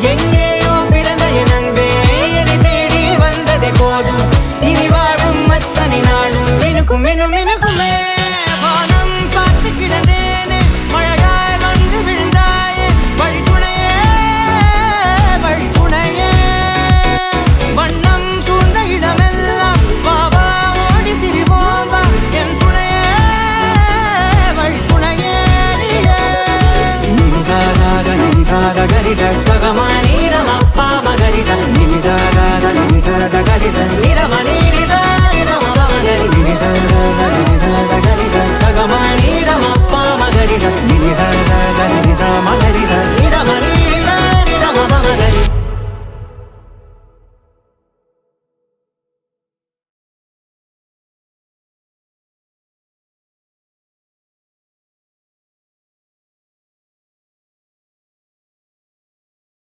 எங்கேயோ பிறந்த என் அன்பே என்னை தேடி வந்ததே போதும். இனி வாழும் அத்தனை நாளும் மினுக்கும் மினும் மினுக்குமே. வானம் பார்த்து கிடந்தேனே மழையாய் வந்து விழுந்தாயே வழித்துணையே வழித்துணையே. வண்ணம் சூழ்ந்த இடமெல்லாம் வாவா ஓடி திரிவோம் வா என் துணையே வழித்துணையே. நிமிசாத நிமிசாத கரிச பகமானி ரமப்பா மகரிச நிமிசாத நிமிசாத கரிச